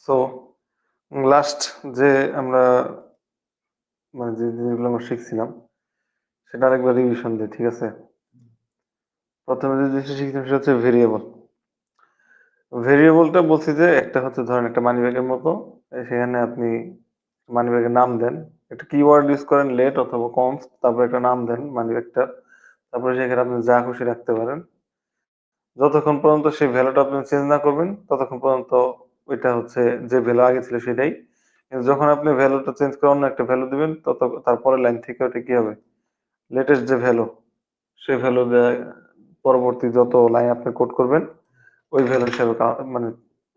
So last যে আমরা মানে যে জিনিসগুলো আমরা শিখছিলাম সেটা আরেকবার রিভিশন দিই, ঠিক আছে? প্রথমে যে জিনিসটা শিখছিলাম সেটা হচ্ছে ভেরিয়েবল। ভেরিয়েবলটা বলছি যে একটা হচ্ছে ধরেন একটা মানিব্যাগের মতো, সেখানে আপনি মানিব্যাগের নাম দেন, একটা কিওয়ার্ড ইউজ করেন লেট অথবা কনস্ট, তারপর একটা নাম দেন মানিব্যাগটা, তারপরে সেখানে আপনি যা খুশি রাখতে পারেন। যতক্ষণ পর্যন্ত সেই ভ্যালুটা আপনি চেঞ্জ না করবেন ততক্ষণ পর্যন্ত ওইটা হচ্ছে যে ভ্যালু আগে ছিল সেটাই। কিন্তু যখন আপনি ভ্যালুটা চেঞ্জ করে অন্য একটা ভ্যালু দিবেন তারপরে লাইন থেকে ওটা কি হবে, লেটেস্ট যে ভ্যালু সেই ভ্যালু পরবর্তী যত লাইন আপনি কোড করবেন ওই ভ্যালু হিসাবে মানে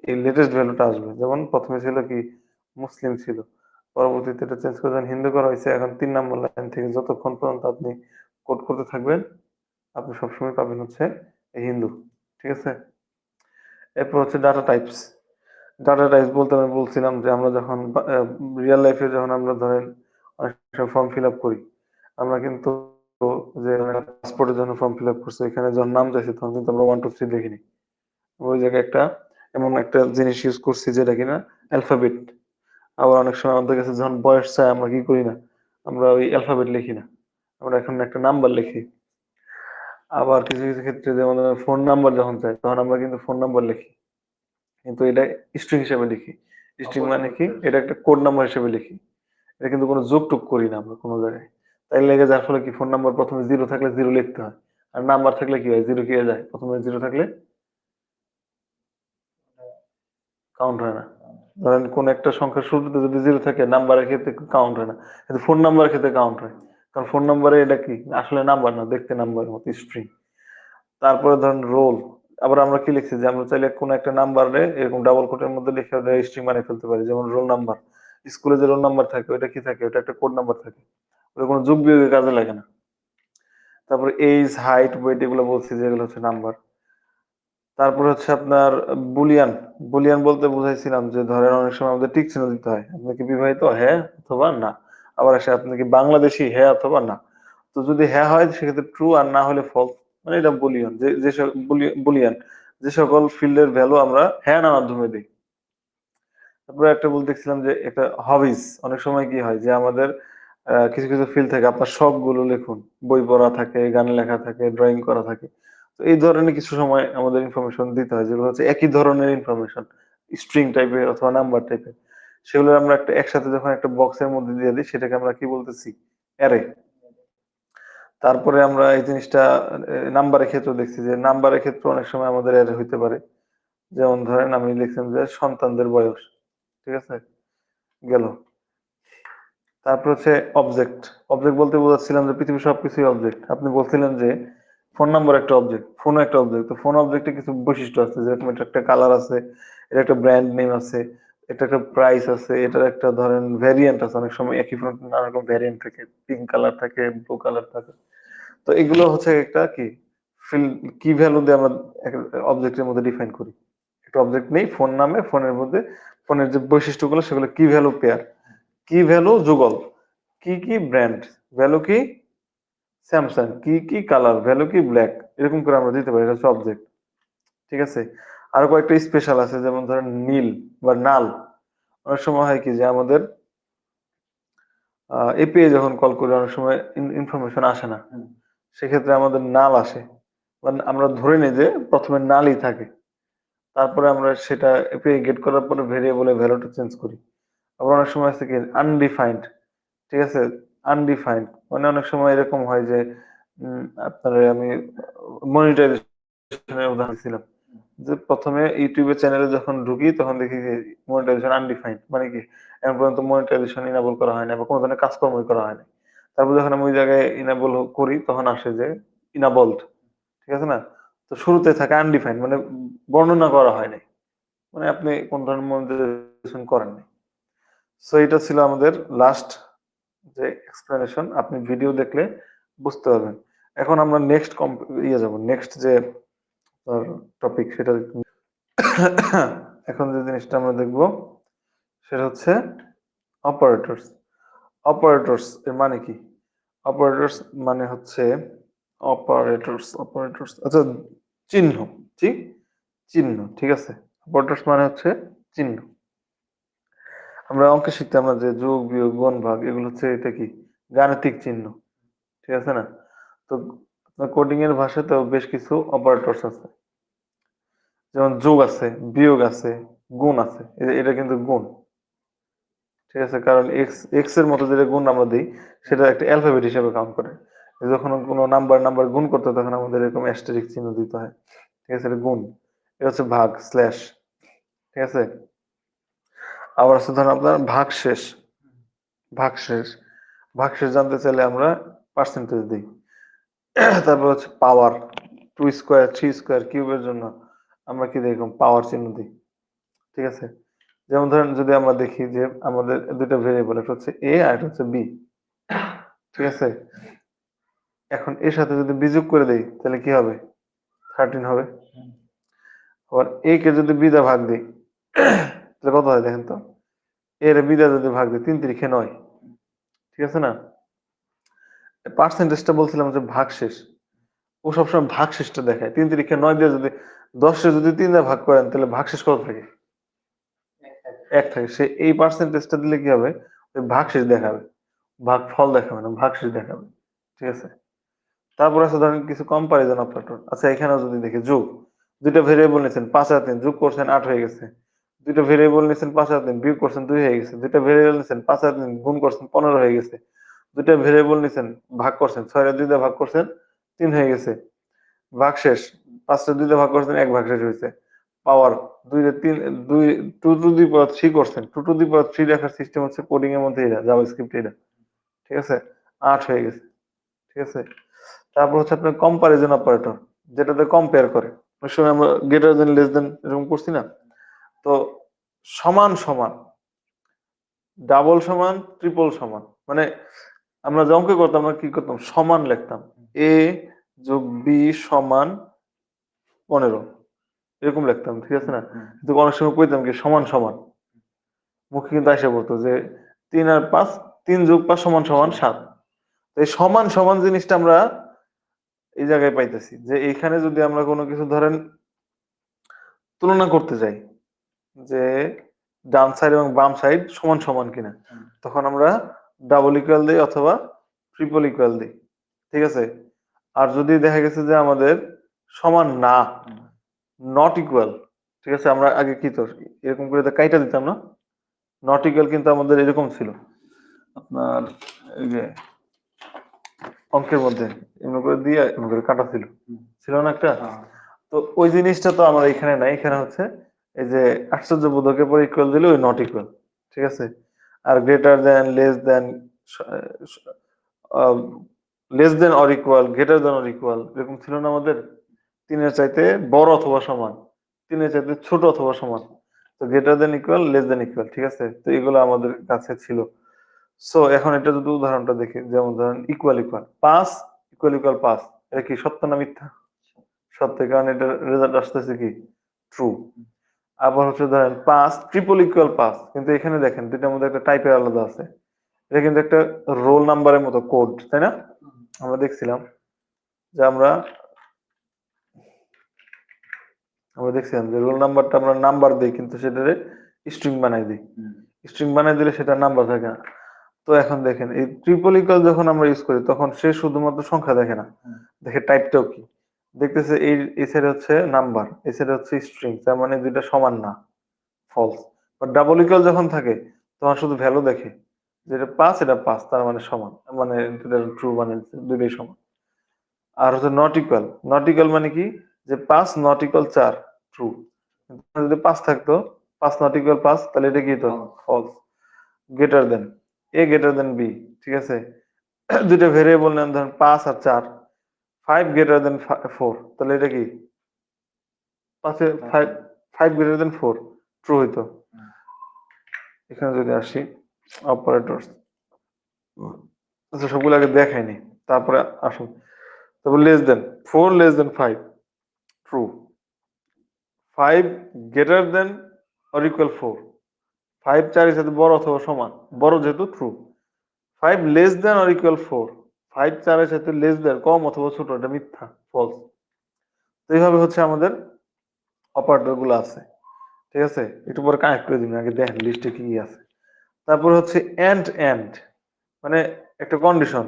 এই লেটেস্ট ভ্যালুটা আসবে। যেমন প্রথমে ছিল কি মুসলিম ছিল, পরবর্তীতে এটা চেঞ্জ করে যখন হিন্দু করা হয়েছে, এখন 3 নম্বর লাইন থেকে যতক্ষণ পর্যন্ত আপনি কোড করতে থাকবেন আপনি সবসময় পাবেন হচ্ছে এই হিন্দু, ঠিক আছে? এরপর হচ্ছে ডাটা টাইপস। ডাটা টাইপস বলতে আমি বলছিলাম যে আমরা যখন রিয়েল লাইফে যখন আমরা ধরেন অনেক সময় ফর্ম ফিল আপ করি, আমরা কিন্তু যে পাসপোর্টের জন্য ফর্ম ফিল আপ করছি এখানে যখন নাম চাইছি তখন কিন্তু আমরা 1 2 3 দেখিনি। ওই জায়গায় একটা এমন একটা জিনিস ইউজ করছি যেটা কিনা অ্যালফাবেট। আবার অনেক সময় আমাদের কাছে যখন বয়স চায় আমরা কি করি না, আমরা ওই অ্যালফাবেট লিখি না, আমরা এখন একটা নাম্বার লিখি। আবার কিছু কিছু ক্ষেত্রে যেমন ফোন নাম্বার যখন চাই তখন আমরা কিন্তু ফোন নাম্বার লিখি, কিন্তু এটা স্ট্রিং হিসেবে লিখি। স্ট্রিং মানে কি, এটা একটা কোড নাম্বার হিসেবে লিখি। এটা কিন্তু কোনো যোগ টোগ করি না আমরা কোনো জায়গায়। তাই লেগে যার ফলে কি ফোন নাম্বার প্রথমে জিরো থাকলে জিরো লিখতে হয়, আর নাম্বার থাকলে কি হয়, জিরো কি হয়ে যায়, প্রথমে জিরো থাকলে কাউন্ট হয় না। ধরেন কোন একটা সংখ্যার শুরুতে যদি জিরো থাকে নাম্বারের ক্ষেত্রে কাউন্ট হয় না, কিন্তু ফোন নাম্বারের ক্ষেত্রে কাউন্ট হয়। কারণ ফোন নাম্বারে এটা কি আসলে নাম্বার না, দেখতে নাম্বারের মতো স্ট্রিং। তারপরে ধরেন রোল। আবার আমরা কি লিখছি যে আমরা চাইলে কোনো একটা নাম্বারে এরকম ডাবল কোটের মধ্যে লিখে ওটা স্ট্রিং বানিয়ে ফেলতে পারি, যেমন রোল নাম্বার। স্কুলে যে রোল নাম্বার থাকে ওটা কি থাকে, ওটা একটা কোড নাম্বার থাকে, ওটা কোনো যোগ বিয়োগের কাজে লাগে না। তারপরে এইজ, হাইট, ওয়েট এগুলো বলছি যেগুলো হচ্ছে নাম্বার। তারপরে হচ্ছে আপনার বুলিয়ান। বুলিয়ান বলতে বুঝাইছিলাম যে ধরেন অনেক সময় আমাদের টিক চিহ্ন দিতে হয়, আপনি কি বিবাহিত, হ্যাঁ অথবা না। আবার আসে আপনি কি বাংলাদেশি, হ্যাঁ অথবা না। তো যদি হ্যাঁ হয় সেক্ষেত্রে ট্রু, আর না হলে ফলস। মানে এটা বুলিয়ান, যে বুলিয়ান যে সকল ফিল্ডের ভ্যালু আমরা হ্যাঁ না মাধ্যমে দিই। তারপরে একটা বলতে দেখছিলাম যে একটা হবিজ। অনেক সময় কি হয় যে আমাদের কিছু কিছু ফিল্ড থাকে, আপনার শখ গুলো লিখুন, বই পড়া থাকে, গান লেখা থাকে, ড্রয়িং করা থাকে। তো এই ধরনের কিছু সময় আমাদের ইনফরমেশন দিতে হয় যেগুলো হচ্ছে একই ধরনের ইনফরমেশন, স্ট্রিং টাইপের অথবা নাম্বার টাইপের। সেগুলো আমরা একটা একসাথে যখন একটা বক্সের মধ্যে দিয়ে দিই সেটাকে আমরা কি বলতেছি, অ্যারে। তারপরে আমরা এই জিনিসটা নাম্বারের ক্ষেত্রে দেখছি যে নাম্বারের ক্ষেত্রে অনেক সময় আমাদের অ্যারে হইতে পারে। যেমন ধরেন আমি লিখলাম যে সন্তানদের বয়স, ঠিক আছে, গেল। তারপর হচ্ছে অবজেক্ট। অবজেক্ট বলতে বোঝাচ্ছিলাম যে পৃথিবীর সবকিছুই অবজেক্ট। আপনি বলছিলেন যে ফোন নাম্বার একটা অবজেক্ট, ফোনও একটা অবজেক্ট। তো ফোন অবজেক্টে কিছু বৈশিষ্ট্য আছে, যেরকম এটা একটা কালার আছে, এটা একটা ব্র্যান্ড নেম আছে, এটা একটা প্রাইস আছে, এটার একটা ধরেন ভ্যারিয়েন্ট আছে। অনেক সময় একই ফোন নানা রকম ভ্যারিয়েন্ট থাকে, পিঙ্ক কালার থাকে, ব্লু কালার থাকে। তো এগুলো হচ্ছে একটা কি ফিল, কি ভ্যালু দিয়ে আমরা অবজেক্টের মধ্যে ডিফাইন করি। একটা অবজেক্ট নেই, ফোন নামে, ফোনের মধ্যে ফোনের যে বৈশিষ্ট্যগুলো সেগুলো কি ভ্যালু পেয়ার, কি ভ্যালু যুগল, কি কি ব্র্যান্ড, ভ্যালু কি স্যামসাং, কি কি কালার, ভ্যালু কি ব্ল্যাক, এরকম করে আমরা দিতে পারি। এটা হচ্ছে অবজেক্ট, ঠিক আছে? আরো কয়েকটা স্পেশাল আছে, যেমন ধরেন নীল বা নাল। অনেক সময় হয় কি যে আমাদের এপিআই যখন কল করি অনেক সময় ইনফরমেশন আসে না, সেক্ষেত্রে আমাদের নাল আসে। মানে আমরা ধরে নিই যে প্রথমে নালই থাকে, তারপরে আমরা সেটা এপিআই গেট করার পরে ভেরিয়েবলে ভ্যালুটা চেঞ্জ করি। আবার অনেক সময় আছে কি আনডিফাইন্ড, ঠিক আছে? আনডিফাইন্ড মানে অনেক সময় এরকম হয় যে আপনার আমি মনিটাইজেশনের উদাহরণ দিছিলাম যে প্রথমে ইউটিউবে চ্যানেলে যখন ঢুকি তখন দেখি যে মনিটাইজেশন আনডিফাইন্ড, মানে কি এখন পর্যন্ত মনিটাইজেশন ইনাবল করা হয় না বা কোনো ধরনের কাজকর্মই করা হয় না। তারপর যখন আমি ওই জায়গায় ইনাবল করি তখন আসে যে ইনাবলড, ঠিক আছে না? তো শুরুতে থাকে আনডিফাইন্ড মানে বর্ণনা করা হয় নাই, মানে আপনি কোন ধরনের মনিটাইজেশন করেন নাই। সো এটা ছিল আমাদের লাস্ট যে এক্সপ্লেনেশন, আপনি ভিডিও দেখলে বুঝতে পারবেন। এখন আমরা নেক্সট ইয়ে যাব, নেক্সট যে টপিক সেটা এখন যে জিনিসটা আমরা দেখব সেটা হচ্ছে অপারেটরস। অপারেটরস এর মানে কি? অপারেটরস মানে হচ্ছে অপারেটরস আচ্ছা, চিহ্ন, ঠিক, চিহ্ন, ঠিক আছে। অপারেটরস মানে হচ্ছে চিহ্ন। আমরা অঙ্কে শিখতাম না যে যোগ বিয়োগ গুণ ভাগ এগুলো হচ্ছে এটা কি গাণিতিক চিহ্ন, ঠিক আছে না? তো কোডিং এর ভাষাতেও বেশ কিছু অপারেটরস আছে, যেমন যোগ আছে, বিয়োগ আছে, গুণ আছে। এটা কিন্তু গুণ, ঠিক আছে, কারণ এক্স এক্স এর মতো যেটা গুণ আমরা দিই সেটা একটা অ্যালফাবেট হিসেবে কাউন্ট করে। যখন কোনো নাম্বার নাম্বার গুণ করতে হয় তখন আমাদের এরকম অ্যাস্টেরিক চিহ্ন দিতে হয়, ঠিক আছে, এটা গুণ। এটা হচ্ছে ভাগ, স্ল্যাশ, ঠিক আছে। আবার আছে ধরেন আপনার ভাগশেষ। ভাগশেষ ভাগশেষ জানতে চাইলে আমরা পার্সেন্টেজ দিই। তারপর হচ্ছে পাওয়ার, টু স্কোয়ার, থ্রি স্কোয়ার, কিউবের জন্য আমরা কি দিই, এরকম পাওয়ার চিহ্ন দিই, ঠিক আছে। যেমন ধরেন যদি আমরা দেখি যে আমাদের দুটো ভেরিয়েবল, একটা হচ্ছে এ আর একটা হচ্ছে বি, ঠিক আছে। এখন এর সাথে যদি বিযোগ করে দেই তাহলে কি হবে, 13 হবে। আবার এ কে যদি বি দিয়ে ভাগ দিই তাহলে কত হয় দেখেন তো, এর বি দিয়ে যদি ভাগ দিই 3 3 9, ঠিক আছে না। পার্সেন্টেজটা বলছিলাম যে ভাগ শেষ, ও সবসময় ভাগ শেষটা দেখায়। 3 3 9 দিয়ে যদি 10 যদি 3 দিয়ে ভাগ করেন তাহলে ভাগ শেষ কত থাকে, 1 থাকে। সে এই পার্সেন্টেজটা দিলে কি হবে, ওই ভাগ শেষ দেখাবে, ভাগ ফল দেখাবে না, ভাগ শেষ দেখাবে, ঠিক আছে। তারপর আছে ধরেন কিছু কম্পারিজন অপারেটর আচ্ছা, এখানেও যদি দেখি যোগ, দুইটা ভেরিয়েবল নিয়েছেন 5 আর 3, যোগ করছেন 8 হয়ে গেছে। দুইটা ভেরিয়েবল নিয়েছেন 5 আর 3, বিয়োগ করছেন 2 হয়ে গেছে। দুইটা ভেরিয়েবল নিয়েছেন 5 আর 3, গুণ করছেন 15 হয়ে গেছে। দুইটা ভেরিয়েবল নিয়েছেন, ভাগ করছেন 6 আর 2 দিয়ে ভাগ করছেন 3 হয়ে গেছে। ভাগ শেষ, 5 2 দিয়ে ভাগ করছেন 1, ভাগ শেষ হয়েছে। পাওয়ার, 2 3, 2 টু টু দি পাওয়ার 3 করছেন, 2 টু দি পাওয়ার 3 রাখার সিস্টেম হচ্ছে কোডিং এর মধ্যে এটা, জাভাস্ক্রিপ্ট এটা, ঠিক আছে। 8 হয়ে গেছে, ঠিক আছে। তারপর হচ্ছে আপনার কম্পারিজন অপারেটর, যেটাতে কম্পেয়ার করে। ওই সময় আমরা গ্রেটার দেন, লেস দেন এরকম করছি না, তো সমান সমান, ডাবল সমান, ট্রিপল সমান, মানে আমরা যে অঙ্ক করতাম আমরা কি করতাম, সমান লিখতাম, এ যোগ বি সমান 15 এরকম লিখতাম, ঠিক আছে না। কিন্তু অনেক সময় কইতাম কি সমান সমান, মুখে কিন্তু এসে পড়তো যে 3 আর 5, 3 + 5 সমান সমান 7। এই সমান সমান জিনিসটা আমরা এই জায়গায় পাইতেছি যে এইখানে যদি আমরা কোনো কিছু ধরেন তুলনা করতে যাই যে ডান সাইড এবং বাম সাইড সমান সমান কিনা, তখন আমরা ডাবল ইকুয়াল দিই অথবা ট্রিপল ইকুয়াল দিই, ঠিক আছে। আর যদি দেখা গেছে যে আমাদের সমান না, নট ইকুয়াল, ঠিক আছে, আমরা আগে কি তো এরকম করে তো কাইটা দিতাম না, নট ইকুয়াল কিন্তু আমাদের এরকম ছিল আপনার, এই যে অঙ্কের মধ্যে এমনি করে দিয়ে এমনি করে কাটা ছিল, ছিল না একটা। তো ওই জিনিসটা তো আমার এখানে নাই, এখানে হচ্ছে এই যে আশ্চর্যবোধকের পর ইকুয়াল দিলে ওই নট ইকুয়াল, ঠিক আছে। আর greater than, less than, less than or equal, greater than or equal এরকম ছিল না আমাদের। 3-এর চাইতে বড় অথবা সমান, 3-এর চাইতে ছোট অথবা সমান, তো greater than equal, less than equal, ঠিক আছে। তো এগুলো আমাদের কাছে ছিল। সো এখন এটা যদি উদাহরণটা দেখি, যেমন ধরেন ইকুয়াল ইকুয়াল 5 ইকুয়াল ইকুয়াল 5, এটা কি সত্য না মিথ্যা, সত্য, কারণ এটা রেজাল্ট আসতেছে কি ট্রু। আবার হচ্ছে ধরেন 5 ট্রিপল ইকুয়াল 5, কিন্তু এখানে দেখেন দুইটার মধ্যে একটা টাইপের আলাদা আছে, এটা কিন্তু একটা রোল নাম্বারের মতো কোড, তাই না। আমরা দেখছিলাম যে আমরা দেখছিলাম যে রোল নাম্বারটা আমরা নাম্বার দিই কিন্তু সেটারে স্ট্রিং বানাই দিই, স্ট্রিং বানাই দিলে সেটা নাম্বার থাকে না। তো এখন দেখেন এই ট্রিপল ইকুয়াল যখন আমরা ইউজ করি তখন সে শুধুমাত্র সংখ্যা দেখে না, দেখে টাইপটাও কি, দেখতেছে এই সাইড হচ্ছে নাম্বার, এই সাইড হচ্ছে স্ট্রিং, তার মানে দুইটা সমান না, ফলস। বাট ডাবল ইকুয়াল যখন থাকে তখন শুধু ভ্যালু দেখে, যেটা 5 এটা 5 তার মানে সমান, মানে দুটা ট্রু, মানে দুইটাই সমান। আর হচ্ছে নট ইকুয়াল, নট ইকুয়াল মানে কি, যে 5 নট ইকুয়াল 4 ট্রু, যদি 5 থাকতো 5 নট ইকুয়াল 5 তাহলে এটা কি তো ফলস। গ্রেটার দেন, এ গ্রেটার দেন বি, ঠিক আছে। দুইটা ভেরিয়েবল নেন ধরেন 5 আর 4, 5 গ্রেটার দেন 4, তাহলে এটা কি 5 5 5 গ্রেটার দেন 4 ট্রু হইতো। এখানে যদি আসি অপারেটরস, আচ্ছা সবগুলো আগে দেখাইনি, তারপরে আসুন। তারপর less than, 4 less than 5 true, 5 greater than or equal 4, 5 4 এর সাথে বড় অথবা সমান, বড় যেহেতু true. 5 less than or equal 4, 5 4 এর সাথে লেস দেন কম অথবা ছোট, এটা মিথ্যা, ফলস। তো এইভাবে হচ্ছে আমাদের অপারেটর গুলো আছে, ঠিক আছে। একটু পরে কানেক্ট করে দিন, আগে দেখেন লিস্টে কি কি আছে। তারপর হচ্ছে এন্ড এন্ড, মানে একটা কন্ডিশন।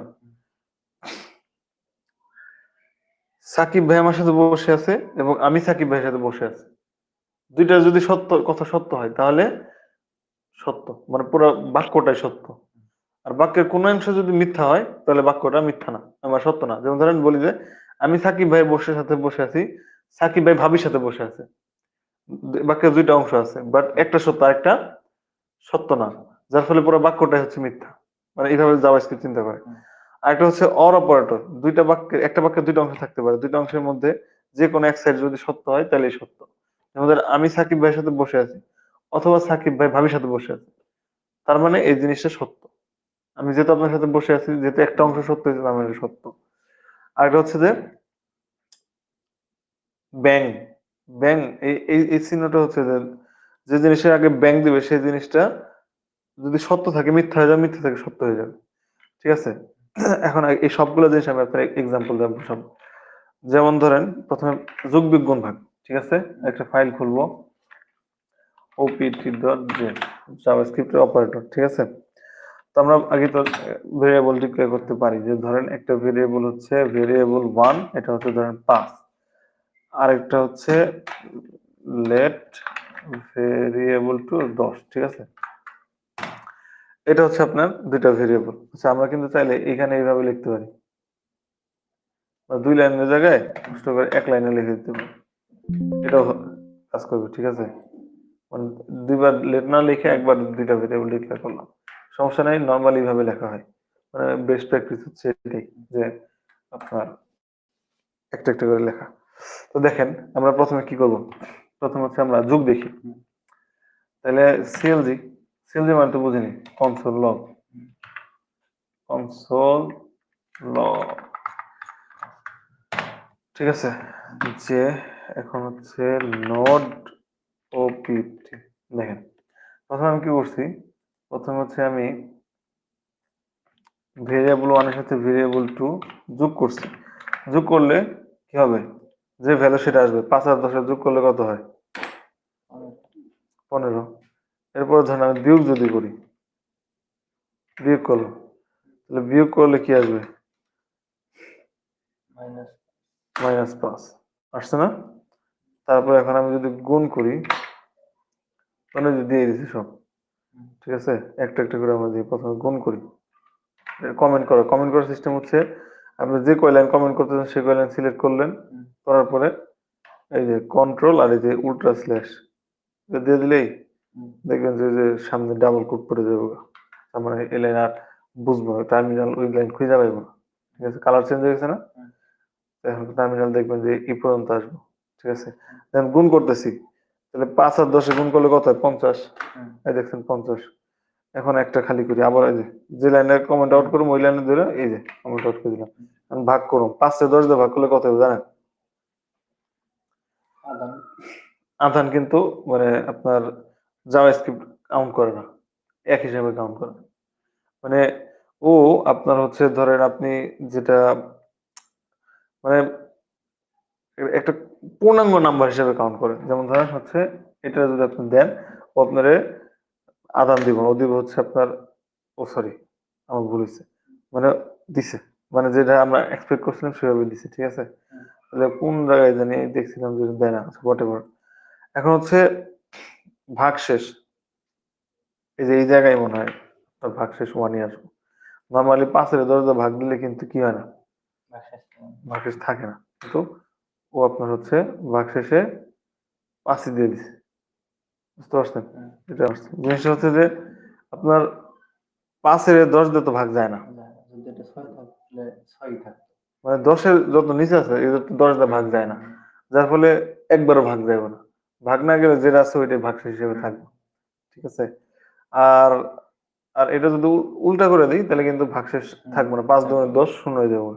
সাকিব ভাই আমার সাথে বসে আছে এবং আমি সাকিব ভাইয়ের সাথে বসে আছি, দুইটা যদি সত্য কথা সত্য হয় তাহলে সত্য, মানে পুরো বাক্যটাই সত্য। আর বাক্যের কোনো অংশ যদি মিথ্যা হয় তাহলে বাক্যটা মিথ্যা না, আমার সত্য না। যেমন ধরেন বলি যে আমি সাকিব ভাই বসে সাথে বসে আছি, সাকিব ভাই ভাবির সাথে বসে আছে, বাক্যের দুইটা অংশ আছে, বাট একটা সত্য আর একটা সত্য না, যার ফলে পুরো বাক্যটাই হচ্ছে মিথ্যা। মানে এইভাবে জাভাস্ক্রিপ্ট চিন্তা করে। আর একটা হচ্ছে অর অপারেটর, দুইটা বাক্যের একটা বাক্যের দুইটা অংশ থাকতে পারে, দুইটা অংশের মধ্যে যে কোনো এক সাইড যদি সত্য হয় তাহলেই সত্য। যেমন ধরেন আমি সাকিব ভাইয়ের সাথে বসে আছি অথবা সাকিব ভাই ভাবির সাথে বসে আছে, তার মানে এই জিনিসটা সত্য। আমি যেহেতু আপনার সাথে বসে আছি, যেহেতু একটা অংশ সত্য হয়েছে তার মানে এটা সত্য। আর একটা হচ্ছে যে ব্যাং, ব্যাং, এই চিহ্নটা হচ্ছে যে যে জিনিসের আগে ব্যাং দিবে সেই জিনিসটা যদি সত্য থাকে মিথ্যা হয়ে যাবে, মিথ্যা থাকে সত্য হয়ে যাবে। ঠিক আছে? এখন এই সবগুলো জিনিস আমি আপনার এক্সাম্পল দেবো সব। যেমন ধরেন প্রথমে যোগ বিয়োগ ভাগ। ঠিক আছে, একটা ফাইল খুলবো, opt.js, জাভাস্ক্রিপ্টের অপারেটর। ঠিক আছে, তো আমরা আগে তো ভেরিয়েবল ডিক্লেয়ার করতে পারি, যে ধরেন একটা ভেরিয়েবল হচ্ছে ভেরিয়েবল 1, এটা হচ্ছে ধরেন 5, আরেকটা হচ্ছে লেট ভেরিয়েবল টু 10। ঠিক আছে, এটা হচ্ছে আপনার দুইটা ভেরিয়েবল। আচ্ছা, আমরা কিন্তু চাইলে এখানে এইভাবে লিখতে পারি, বা দুই লাইনের জায়গায় কষ্ট করে এক লাইনে লিখে দিতে পারি, এটাও কাজ করবে। ঠিক আছে, মানে দুইবার লেট না লিখে একবার দুইটা ভেরিয়েবল ডিক্লেয়ার করলাম, সমস্যা নেই, নর্মালি ভাবে লেখা হয়। মানে বেস্ট প্র্যাকটিস হচ্ছে এটাই, যে আপনার একটা একটা করে লেখা। তো দেখেন আমরা প্রথমে কি করব, প্রথমে হচ্ছে আমরা যোগ দেখি। তাহলে সিএলজি, সিএলজি মানে তো বুঝিনি, কনসোল লগ, কনসোল লগ। ঠিক আছে, যে এখন হচ্ছে নোড ওপিটি। দেখেন প্রথমে আমি কি করছি, প্রথমে হচ্ছে আমি ভেরিয়েবল 1 এর সাথে ভেরিয়েবল 2 যোগ করছি। যোগ করলে কি হবে, যে ভ্যালু সেটা আসবে। 5 আর 10 যোগ করলে কত হয়? 15। এরপর ধরেন আমি বিয়োগ যদি করি, বিয়োগ করলো, তাহলে বিয়োগ করলে কি আসবে? -5 আসছে না? তারপর এখন আমি যদি গুণ করি, মানে দিয়ে দিছি সব। ঠিক আছে, একটা একটা করে আমরা দিয়ে প্রথমে গুণ করি। কমেন্ট করো, কমেন্ট করার সিস্টেম হচ্ছে আপনি যে কয় লাইন কমেন্ট করতেছেন সেই কয় লাইন সিলেক্ট করলেন, করার পরে এই যে কন্ট্রোল আর এই যে উল্টা স্ল্যাশ দিয়ে দিলেই দেখবেন যে যে সামনে ডাবল কোট পড়ে যাবে। তার মানে এই লাইন আর বুঝবো না, টার্মিনাল ওই লাইন খুঁজে পাইব না। ঠিক আছে, কালার চেঞ্জ হয়ে গেছে না? এখন টার্মিনাল দেখবেন যে এই পর্যন্ত আসবো। ঠিক আছে, এখন গুণ করতেছি, তাহলে 5 আর 10 গুণ করলে কত হয়? 50। এই দেখছেন 50। এখন একটা খালি করি, আবার এই যে যে লাইনে কমেন্ট আউট করবো ওই লাইনে ধরে এই যে কমেন্ট আউট করে দিলাম। এখন ভাগ করুন, 5 কে 10 দিয়ে ভাগ করলে কত হবে জানেন? আধান কিন্তু মানে আপনার জাভাস্ক্রিপ্ট কাউন্ট করে না, এক হিসাবে কাউন্ট করে। মানে ও আপনার হচ্ছে ধরেন আপনি যেটা মানে একটা পূর্ণাঙ্গ নাম্বার হিসেবে কাউন্ট করে। যেমন ধরেন হচ্ছে এটা যদি আপনি দেন, ও আপনারে আদান দিব না, ও দিব হচ্ছে আপনার, ও সরি আমার ভুল হয়েছে, মানে দিছে, মানে যেটা আমরা এক্সপেক্ট করছিলাম সেভাবে দিছে। ঠিক আছে, তাহলে কোন জায়গায় জানি দেখছিলাম যে দেয় না, হোয়াট এভার। এখন হচ্ছে ভাগশেষ, এই যে এই জায়গায় মনে হয় তার ভাগশেষ 1 আসবে। নর্মালি 5 এর 10 দিয়ে ভাগ দিলে কিন্তু কি হয় না, ভাগশেষ থাকে না, কিন্তু ও আপনার হচ্ছে ভাগশেষে 5 দিয়ে দিছে। বুঝতে পারছেন? এটা জিনিসটা হচ্ছে যে আপনার 5 এর 10 দিয়ে তো ভাগ যায় না, মানে 10 এর যত নিচে আছে এই 10 দিয়ে ভাগ যায় না, যার ফলে একবারও ভাগ যাবে না। ভাগ না গেলে যেটা আছে ওইটাই ভাগশেষ হিসেবে থাকবে। ঠিক আছে, আর আর এটা যদি উল্টা করে দিই তাহলে কিন্তু ভাগশেষ থাকবে না, 5 দুগুণে 10, শূন্য হয়ে যাবে।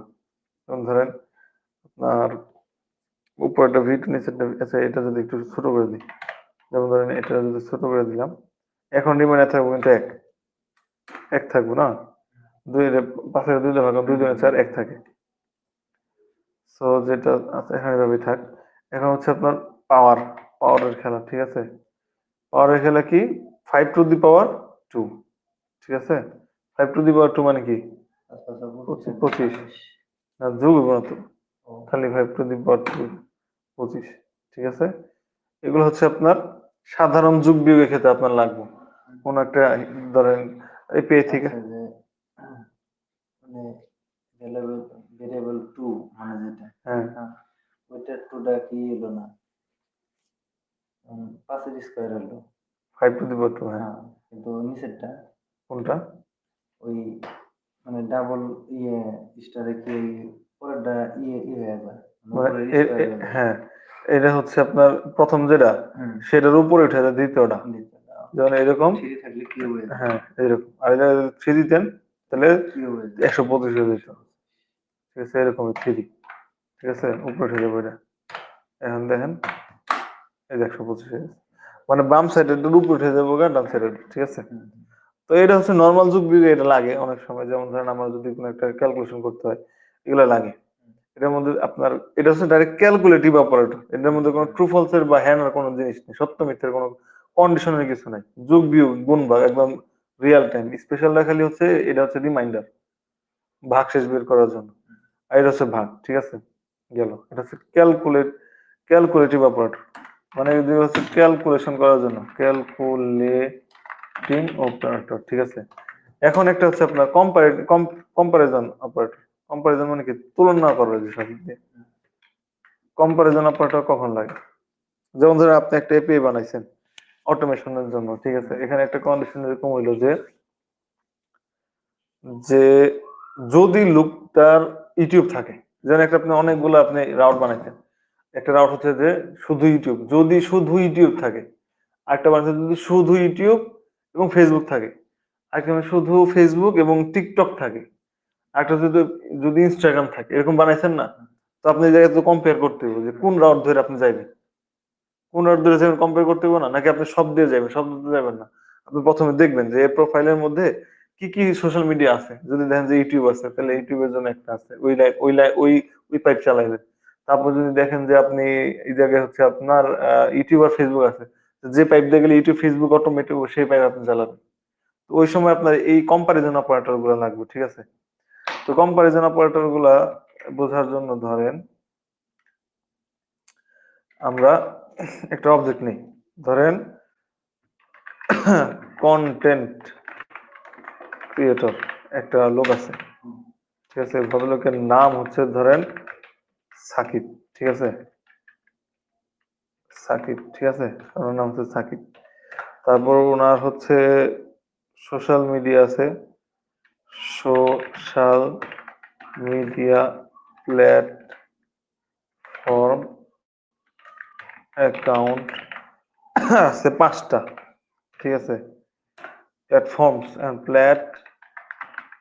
যেমন ধরেন আপনার উপরেরটা V2 নিচেরটা আচ্ছা এটা যদি একটু ছোট করে দিই, যেমন ধরেন এটা যদি ছোট করে দিলাম, এখন রিমাইন্ডার থাকবে কিন্তু এক, এক থাকবো না, 2 এর 5 এর 2 দিয়ে ভাগ 2 দুগুণে 4, এক থাকে। সো যেটা আছে এখানে এভাবেই থাক। এখন হচ্ছে আপনার পাওয়ার, পাওয়ারের খেলা। ঠিক আছে, পাওয়ারের খেলা কি? 5 টু দি পাওয়ার 2, ঠিক আছে, 5^2 মানে কি? 25 না, যোগ হইব না তো, খালি 5^2 25। ঠিক আছে, এগুলো হচ্ছে আপনার সাধারণ যোগ বিয়োগের ক্ষেত্রে আপনার লাগবে। কোন একটা ধরেন এই পেয়ে থেকে মানে ভেরিয়েবল 2 মানে যেটা, হ্যাঁ ওইটার 2টা কি হলো না, 5 এর স্কয়ার হলো। 5^2 হ্যাঁ। কিন্তু নিচেরটা কোনটা? ওই মানে ডাবল ইয়ে স্টারে কি পরেরটা ইয়ে হয়ে যায়, মানে উপরের স্কয়ার হয়ে যায়। হ্যাঁ, এটা হচ্ছে আপনার প্রথম যেটা সেটার উপরে উঠে যায় দ্বিতীয়টা, যেমন এরকম 3 থাকলে কিউব হয়ে যায়। হ্যাঁ এরকম, আর এটা 3 দিতেন তাহলে কিউব হয়ে যায় 125 হয়ে যেত। ঠিক আছে, এরকম 3, ঠিক আছে, উপরে উঠে যাবে এটা। এখন দেখেন এই যে 125 হয়ে গেছে, মানে বাম সাইডের উপরে উঠে যাবো গা ডান সাইডের। ঠিক আছে, তো এটা হচ্ছে নর্মাল যুগ বিয়োগে এটা লাগে অনেক সময়, যেমন ধরেন আমার যদি কোনো একটা ক্যালকুলেশন করতে হয় এগুলো লাগে। এটার মধ্যে আপনার এটা হচ্ছে ডাইরেক্ট ক্যালকুলেটিভ অপারেটর, এটার মধ্যে কোনো ট্রু ফলসের বা হ্যান কোনো জিনিস নেই, সত্য মিথ্যের কোনো কন্ডিশনের কিছু নাই। যোগ বিয়োগ গুণ ভাগ একদম রিয়েল টাইম। স্পেশালটা খালি হচ্ছে এটা হচ্ছে রিমাইন্ডার, ভাগ শেষ বের করার জন্য। আর এটা হচ্ছে ভাগ। ঠিক আছে, গেল। এটা হচ্ছে ক্যালকুলেটিভ অপারেটর, মানে যে হচ্ছে ক্যালকুলেশন করার জন্য, ক্যালকুলেটিং অপারেটর। ঠিক আছে, এখন একটা হচ্ছে আপনার কম্পারিজন অপারেটর। কম্পারিজন মানে কি? তুলনা করার যেসব দিয়ে। কম্পারিজন অপারেটর কখন লাগে? যেমন ধরেন আপনি একটা এপিআই বানাইছেন অটোমেশনের জন্য। ঠিক আছে, এখানে একটা কন্ডিশন এরকম হইলো যে যে যদি লোকটার ইউটিউব থাকে, যেন একটা আপনি অনেকগুলো আপনি রাউট বানাইছেন, একটা রাউট হচ্ছে যে শুধু ইউটিউব, যদি শুধু ইউটিউব থাকে, আরেকটা বানাইছেন যদি শুধু ইউটিউব এবং ফেসবুক থাকে, আরেকটা মানে শুধু ফেসবুক এবং টিকটক থাকে, আরেকটা যদি যদি ইনস্টাগ্রাম থাকে, এরকম বানাইছেন না? তো আপনি এই জায়গায় তো কম্পেয়ার করতে হবে যে কোন রাউট ধরে আপনি যাইবেন, কোন রাউট ধরে যাবেন কম্পেয়ার করতে হবে না, নাকি আপনি সব দিয়ে যাবেন? সব দিয়ে যাবেন না, আপনি প্রথমে দেখবেন যে এর প্রোফাইলের মধ্যে কি কি সোশ্যাল মিডিয়া আছে। যদি দেখেন যে ইউটিউব আছে, তাহলে ইউটিউবের জন্য একটা আছে, ওই পাইপ চালাইবেন। তারপর যদি দেখেন যে আপনি এই জায়গায় হচ্ছে আপনার ইউটিউব আর ফেসবুক আছে, যে পাইপ দিয়ে গেলে ইউটিউব ফেসবুক অটোমেটিক সেই পাইপ আপনি চালাবেন। তো ওই সময় আপনার এই কম্পারিজন অপারেটর গুলো লাগবে। ঠিক আছে, তো কম্পারিজন অপারেটর গুলা বোঝার জন্য ধরেন আমরা একটা অবজেক্ট নেই, ধরেন কন্টেন্ট ক্রিয়েটর একটা লোক আছে। ঠিক আছে, ভদ্রলোকের নাম হচ্ছে ধরেন সাকিব। ঠিক আছে, সাকিব। ঠিক আছে, ওনার নাম হচ্ছে সাকিব। তারপর ওনার হচ্ছে সোশ্যাল মিডিয়া আছে, সোশ্যাল মিডিয়া প্ল্যাটফর্ম অ্যাকাউন্ট আছে 5টা। ঠিক আছে, প্ল্যাটফর্মস এন্ড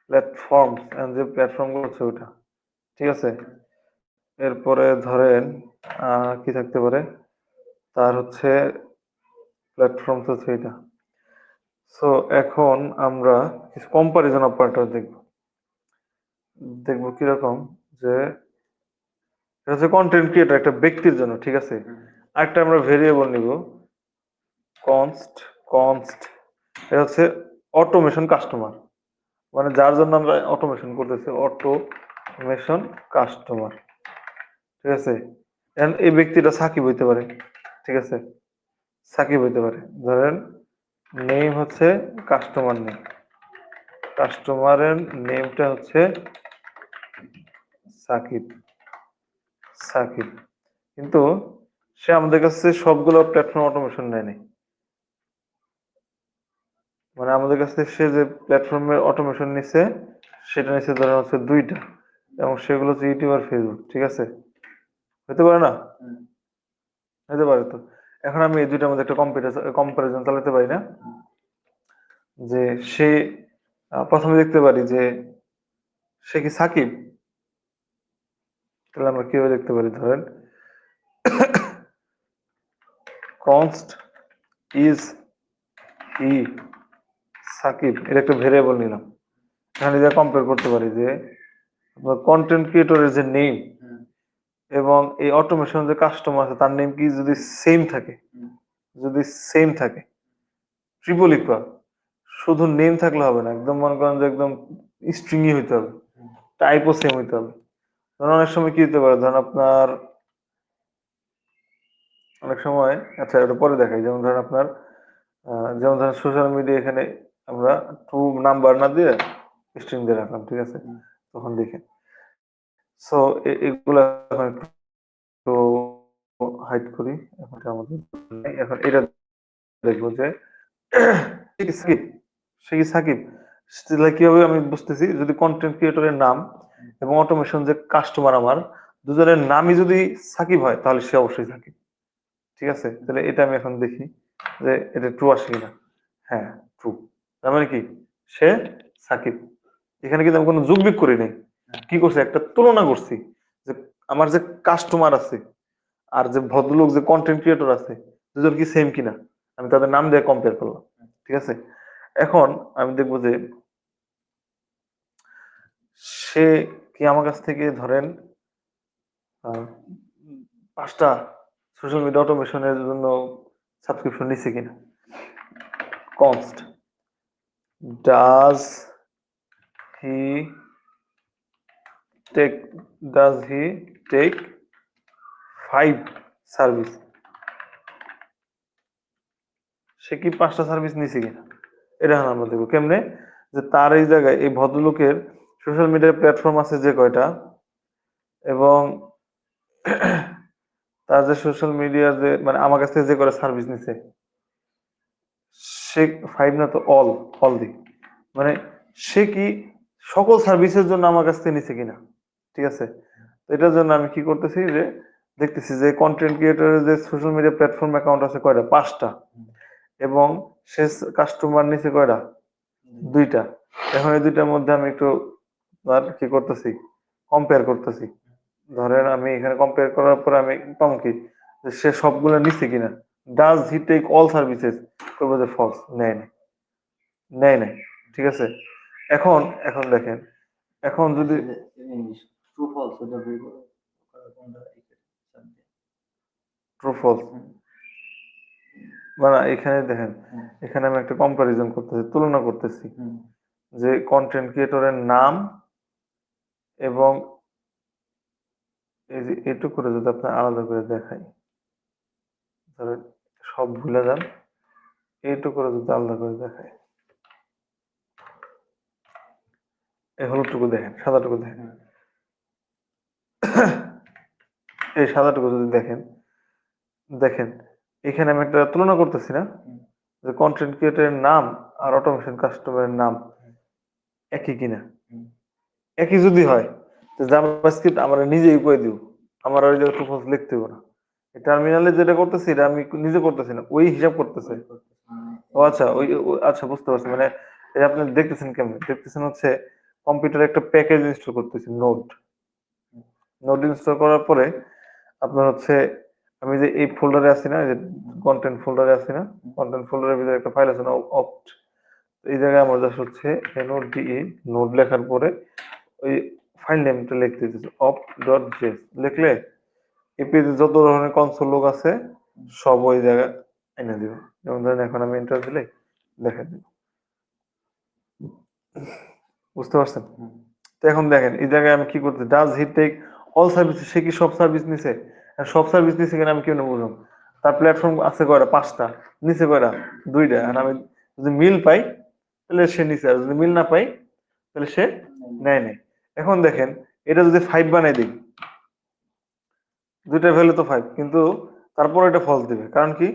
প্ল্যাটফর্মস এন্ড যে প্ল্যাটফর্ম গুলো আছে ওটা। ঠিক আছে, এরপরে ধরেন কি থাকতে পারে, তার হচ্ছে প্ল্যাটফর্মস হচ্ছে এটা। সো এখন আমরা কিছু কম্পারিজন অপারেটর দেখব। দেখবো কিরকম, যে এটা হচ্ছে কন্টেন্ট ক্রিয়েটর একটা ব্যক্তির জন্য। ঠিক আছে, আরেকটা আমরা ভেরিয়েবল নিব, কনস্ট কনস্ট এটা হচ্ছে অটোমেশন কাস্টমার, মানে যার জন্য আমরা অটোমেশন করতেছি, অটোমেশন কাস্টমার। ঠিক আছে, এখন এই ব্যক্তিটা সাকিব হইতে পারে। ঠিক আছে, সাকিব হইতে পারে, ধরেন নেম হচ্ছে কাস্টমার নেম, কাস্টমারের নেমটা হচ্ছে সাকিব। সাকিব, কিন্তু সে আমাদের কাছে সবগুলো প্ল্যাটফর্ম অটোমেশন নেয়নি, মানে আমাদের কাছে সে যে প্ল্যাটফর্মের অটোমেশন নিছে সেটা নিচ্ছে ধরেন হচ্ছে 2টা, এবং সেগুলো হচ্ছে ইউটিউব আর ফেসবুক। ঠিক আছে, হতে পারে না? হতে পারে। তো এখন আমি এই দুইটার মধ্যে একটা কম্পারিজন চালাতে পারি না, যে সে প্রথমে দেখতে পারি যে সে কি সাকিব। তাহলে আমরা কিভাবে দেখতে পারি, ধরেন কনস্ট ইজ ই সাকিব, এটা একটা ভেরিয়েবল নিলাম। এখানে যা কম্পেয়ার করতে পারি যে কন্টেন্ট ক্রিয়েটরের যে নেম এবং এই অটোমেশন যে কাস্টমার আছে তার নেম কি যদি সেম থাকে, যদি সেম থাকে ট্রিপল ইকুয়াল, শুধু নেম থাকলে হবে না, একদম মনে করেন যে একদম স্ট্রিংই হইতে হবে, টাইপও সেম হইতে হবে। ধরুন অনেক সময় কি হতে পারে, ধরুন আপনার অনেক সময়, আচ্ছা এটা পরে দেখাই, যেমন ধরেন আপনার যেমন ধরেন সোশ্যাল মিডিয়া, এখানে আমরা টু নাম্বার না দিয়ে স্ট্রিং দিয়ে রাখলাম, ঠিক আছে, তখন দেখেন। সো এগুলা এখন একটু হাইড করি, এখন এটা আমাদের নাই। এখন এটা দেখবো যে সে কি সাকিব, সে কি সাকিব, সেটা কিভাবে আমি বুঝতেছি, যদি কন্টেন্ট ক্রিয়েটরের নাম এবং অটোমেশন যে কাস্টমার আমার দুজনের নামই যদি সাকিব হয়, তাহলে সে অবশ্যই সাকিব। ঠিক আছে, তাহলে এটা আমি এখন দেখি যে এটা ট্রু আসে কিনা। হ্যাঁ, ট্রু। তার মানে কি, সে সাকিব। এখানে কিন্তু আমি কোনো যোগ বিয়োগ করি নাই, কি করছি, একটা তুলনা করছি যে আমার যে কাস্টমার আছে আর যে ভদ্রলোক যে কন্টেন্ট ক্রিয়েটর আছে, দুজন কি সেম কিনা, আমি তাদের নাম দিয়ে কম্পেয়ার করলাম। ঠিক আছে, এখন আমি দেখবো যে সে কি আমার কাছ থেকে ধরেন আহ, 5টা সোশ্যাল মিডিয়া অটোমেশনের জন্য সাবস্ক্রিপশন নিচ্ছে কিনা। কনস্ট does he take does he take 5 service, সে কি 5টা সার্ভিস নিছে কিনা, এটা এখন আমরা দেখবো কেমনে, যে তার এই জায়গায় এই ভদ্রলোকের সোশ্যাল মিডিয়া প্ল্যাটফর্ম আছে যে কয়টা, এবং তার যে সোশ্যাল মিডিয়ার যে মানে আমার কাছ থেকে যে করে সার্ভিস নিছে, সে 5 না তো অল, অল দি, মানে সে কি সকল সার্ভিসের জন্য আমার কাছ থেকে নিছে কিনা। ঠিক আছে, তো এটার জন্য আমি কি করতেছি যে দেখতেছি যে কন্টেন্ট ক্রিয়েটরের যে সোশ্যাল মিডিয়া প্ল্যাটফর্ম অ্যাকাউন্ট আছে কয়টা, 5টা, এবং সে কাস্টমার নিছে কয়টা, 2টা। এখন এই দুইটার মধ্যে আমি একটু আর কি করতেছি, কম্পেয়ার করতেছি। ধরেন আমি এখানে কম্পেয়ার করার পর আমি পাবো কি, যে সে সবগুলো নিচ্ছে কিনা। Does he take all services, করবো যে ফলস, নেয় নাই, নেয় নাই। ঠিক আছে, এখন এখন দেখেন, এখন যদি ট্রু ফলস ওটা বের করে কোনটা ট্রু ফলস, মানে এখানে দেখেন, এখানে আমি একটা কম্পারিজন করতেছি, তুলনা করতেছি যে কন্টেন্ট ক্রিয়েটরের নাম এবং এই যে এটুকু করে যদি আপনি আলাদা করে দেখাই, ধরেন সব ভুলে যান, এইটুকু করে যদি আলাদা করে দেখাই, এই হলুদটুকু দেখেন, সাদাটুকু দেখেন, এই সাদাটুকু যদি দেখেন, দেখেন এখানে আমি একটা তুলনা করতেছি না, যে কন্টেন্ট ক্রিয়েটরের নাম আর অটোমেশন কাস্টমারের নাম একই কিনা। একই যদি হয়, তো জাভাস্ক্রিপ্ট আমরা নিজেই করে দিব, আমার ওই জায়গায় ট্রু লিখতে হবে না। টার্মিনালে যেটা করতেছি এটা আমি নিজে করতেছি না, ওই হিসাব করতেছে। ও আচ্ছা, আচ্ছা বুঝতে পারছি, মানে এটা আপনি দেখতেছেন কেমন, দেখতেছেন হচ্ছে কম্পিউটারে একটা প্যাকেজ ইনস্টল করতেছি, নোট, নোট ইনস্টল করার পরে আপনার হচ্ছে আমি যে এই ফোল্ডারে আছি না, এই যে কন্টেন্ট ফোল্ডারে আছি না, কন্টেন্ট ফোল্ডারের ভিতরে একটা ফাইল আছে না, অপ্ট, এই জায়গায় আমার জাস্ট হচ্ছে নোট ডিই, নোট লেখার পরে ওই ফাইল নেমটা লিখতে দিতেছি অপ ডট জেস, লিখলে এই পেজে যত ধরনের কনসোল লোক আছে সব ওই জায়গায় এনে দিব। যেমন ধরেন এখন আমি এন্টার দিলে দেখা দিব, বুঝতে পারছেন। তো এখন দেখেন এই জায়গায় আমি কি করতে, does he take all service, সে কি সব সার্ভিস নিছে, আর সব সার্ভিস নিছে কিনা আমি কেমনে বুঝলাম, তার প্ল্যাটফর্ম আছে কয়টা, 5টা, নিচে কয়টা, 2টা, আর আমি যদি মিল পাই তাহলে সে নিছে, আর যদি মিল না পাই তাহলে সে নেয় নাই। এখন দেখেন এটা যদি 5 বানাই দিই, দুইটার ভ্যালু তো 5, কিন্তু তারপর এটা ফলস দিবে, কারণ কি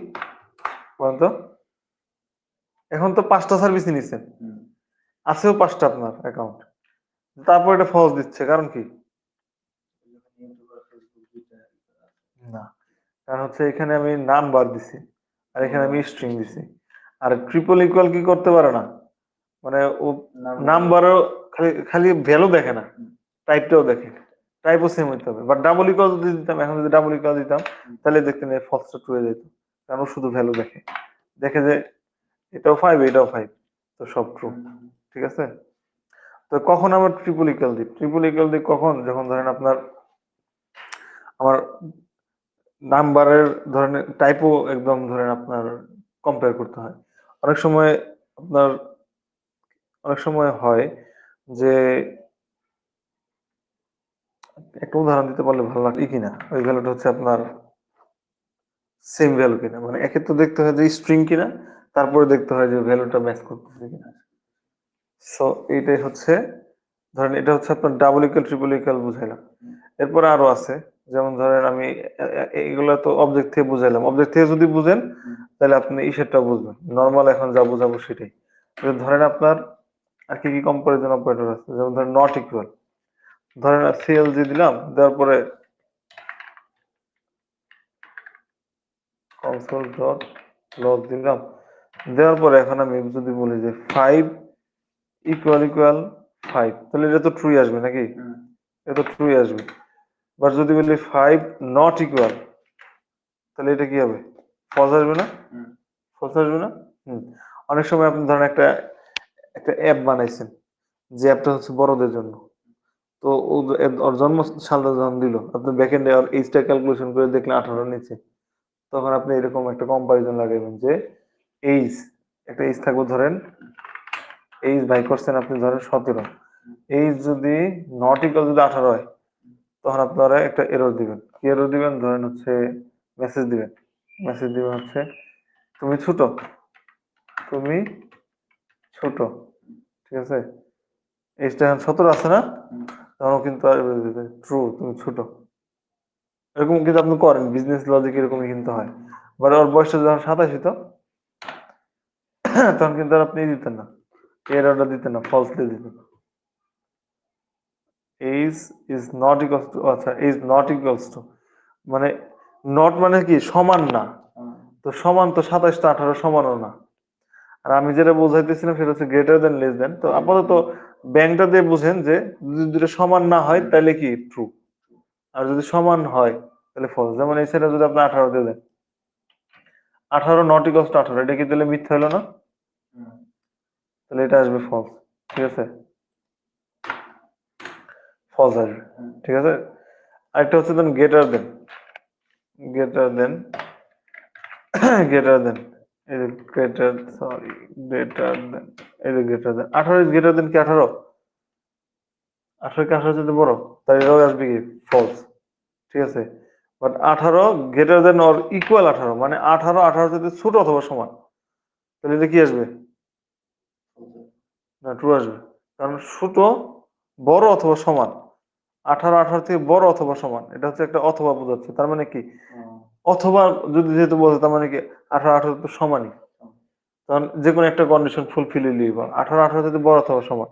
বলেন তো, এখন তো 5টা সার্ভিসই নিচ্ছেন, আছেও 5টা আপনার অ্যাকাউন্ট, তারপর এটা ফলস দিচ্ছে, কারণ কি, না, কারণ হচ্ছে এখানে আমি নাম্বার দিছি আর এখানে আমি স্ট্রিং দিছি। আর ট্রিপল ইকুয়াল কি করতে পারে না, মানে ও নাম্বারও খালি খালি ভ্যালু দেখে না, টাইপটাও দেখে, টাইপও সেম হইতে হবে। বাট ডাবল ইকুয়াল যদি দিতাম, এখন যদি ডাবল ইকুয়াল দিতাম তাহলে দেখতেন এই ফলসটা ট্রু হয়ে যেত, কারণ ও শুধু ভ্যালু দেখে, দেখে যে এটাও 5 এটাও 5, তো সব ট্রু। ঠিক আছে, তো কখন আমার ট্রিপল ইকুয়াল দিই, ট্রিপল ইকুয়াল দিই কখন, যখন ধরেন আপনার আমার নাম্বারের ধরেন টাইপও একদম ধরেন আপনার কম্পেয়ার করতে হয়। অনেক সময় আপনার অনেক সময় হয় যে একটা উদাহরণ দিতে পারলে ভালো লাগে কিনা, ওই ভ্যালুটা হচ্ছে আপনার সেম ভ্যালু কিনা, মানে একে তো দেখতে হয় যে স্ট্রিং কিনা, তারপরে দেখতে হয় যে ভ্যালুটা ম্যাচ করতেছে কিনা। সো এইটাই হচ্ছে, ধরেন এটা হচ্ছে আপনার ডাবল ইকুয়াল ট্রিপল ইকুয়াল বুঝাইলাম। এরপরে আরো আছে, যেমন ধরেন আমি এগুলা তো অবজেক্ট থেকে বুঝাইলাম, অবজেক্ট থেকে যদি বুঝেন তাহলে আপনি ইসেরটা বুঝবেন, নর্মাল এখন যা বুঝাবো সেটাই। তো ধরেন আপনার আর কি কি কম্পারিজন অপারেটর আছে, যেমন ধরেন নট ইকুয়াল, ধরেন সিএলজি দিলাম, দেওয়ার পরে কনসোল ডট লগ দিলাম, দেওয়ার পরে এখন আমি যদি বলি যে 5 ইকুয়াল ইকুয়াল 5, তাহলে এটা তো ট্রুই আসবে নাকি? এটা তো ট্রুই আসবে। বাট যদি বলি 5 নট ইকুয়াল, তাহলে এটা কি হবে? ফলস আসবে না? ফলস আসবে না? হুম। অনেক সময় আপনি ধরেন একটা একটা অ্যাপ বানাইছেন, যে অ্যাপটা হচ্ছে বড়দের জন্য। তো ওর জন্ম সালটা যখন দিল, আপনি ব্যাকএন্ডে আর এইজটা ক্যালকুলেশন করে দেখলেন 18 নিচে, তখন আপনি এরকম একটা কম্পারিজন লাগাবেন যে এইজ, একটা এইজ থাকবে ধরেন, এইজ বাই করছেন আপনি ধরেন 17, এইজ যদি নট ইকুয়াল যদি 18 হয়, তখন আপনারা একটা এরর দিবেন। কি এরর দিবেন? ধরেন হচ্ছে মেসেজ দিবেন, মেসেজ দিবেন হচ্ছে তুমি ছোট, তুমি ছোট, ঠিক আছে? এইজটা এখন 17 আছে না, তখন কিন্তু ট্রু, তুমি ছোট। এরকম কিন্তু আপনি করেন, বিজনেস লজিক এরকমই কিন্তু হয়। বাট ওর বয়সটা যখন 27 হতো, তখন কিন্তু আর আপনি দিতেন না, এররটা দিতেন না, ফলস দিয়ে দিতেন। Age is not equals to, আচ্ছা ইজ নট ইকুয়ালস টু, মানে নট মানে কি সমান না, তো সমান তো 27 টা 18 সমানও না। আর আমি যেটা বোঝাইতেছিলাম সেটা হচ্ছে গ্রেটার দেন লেস দেন। তো আপাতত ব্যাংকটা দিয়ে বুঝেন যে যদি দুটো সমান না হয় তাহলে কি ট্রু, আর যদি সমান হয় তাহলে ফলস। যেমন এই সাইডে যদি আপনি 18 দিয়ে দেন, 18 নট ইকুয়ালস টু 18, এটা কি তাহলে মিথ্যা হলো না? তাহলে এটা আসবে ফলস, ঠিক আছে? ফলস আসবে, ঠিক আছে? আরেকটা হচ্ছে দেন greater than, greater than, greater than, এই যে গ্রেটার, সরি গ্রেটার দেন, এই যে greater than 18 is greater than কি 18? 18 কি 18 যদি বড়, তাহলে এটাও আসবে কি ফলস, ঠিক আছে? But 18 greater than or equal 18, মানে 18 18 যদি ছোট অথবা সমান, তাহলে এটা কি আসবে? না, ট্রু আসবে। কারণ ছোট, বড় অথবা সমান, 18 18 থেকে বড় অথবা সমান, এটা হচ্ছে একটা অথবা বোঝাচ্ছে। তার মানে কি অথবা যদি যেহেতু বলছে, তার মানে কি 18 18 তো সমানই, কারণ যে কোনো একটা কন্ডিশন ফুলফিল হইলেই, 18 18 যদি বড় অথবা সমান,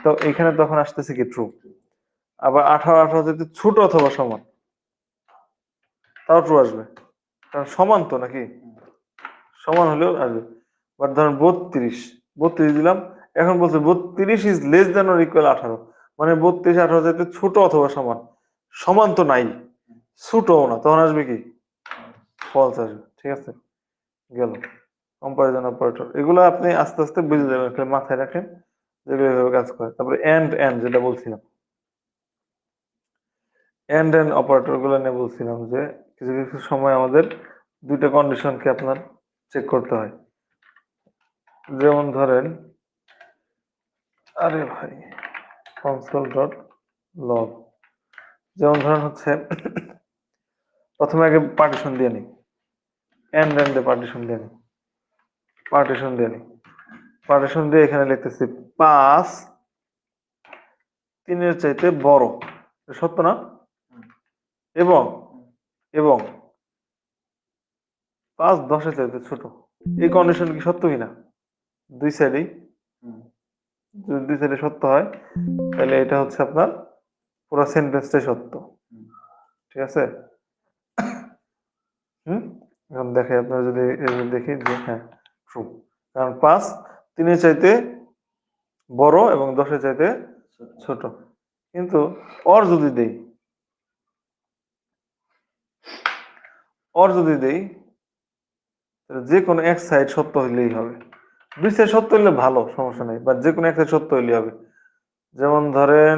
তো এখানে তখন আসতেছে কি ট্রু। আবার 18 18 যদি ছোট অথবা সমান, তাও ট্রু আসবে, কারণ সমান তো নাকি, সমান হলেও আসবে। বাট ধরেন 32 32 দিলাম, এখন বলছে 32 is less than or equal 18, মানে 32 18 যাতে ছোট অথবা সমান, সমান তো নাই, ছোটও না, তখন আসবে কি ফলস আসবে, ঠিক আছে? গেল কম্পারিজন অপারেটর। এগুলো আপনি আস্তে আস্তে বুঝে যাবেন, খালি মাথায় রাখেন যেগুলো এভাবে কাজ করে। তারপরে এন্ড এন্ড যেটা বলছিলাম, এন্ড এন্ড অপারেটর গুলো নিয়ে বলছিলাম যে কিছু কিছু সময় আমাদের দুইটা কন্ডিশনকে আপনার চেক করতে হয়। যেমন ধরেন, আরে ভাই, কনসোল ডট লগ, যেমন ধরেন হচ্ছে প্রথমে আগে পার্টিশন দিয়ে নিই, এন্ড এন্ডে পার্টিশন দিয়ে নিই, পার্টিশন দিয়ে নিই, পার্টিশন দিয়ে এখানে লিখতেছি 5 3-এর চাইতে বড়, এটা সত্য না? এবং এবং 5 10-এর চাইতে ছোট, এই কন্ডিশন কি সত্য কিনা? দুই সাইডেই, যদি দুই সাইডে সত্য হয়, তাহলে এটা হচ্ছে আপনার পুরো সেন্টেন্সটাই সত্য, ঠিক আছে? হুম। এখন দেখে আপনার যদি দেখি যে হ্যাঁ ট্রু, কারণ 5 3-এর চাইতে বড় এবং 10-এর চাইতে ছোট। কিন্তু অর যদি দেই, অর যদি দেই, তাহলে যে কোনো এক সাইড সত্য হইলেই হবে। দুই সাইড সত্য হইলে ভালো, সমস্যা নেই, বাট যে কোনো এক সাইড সত্য হইলেই হবে। যেমন ধরেন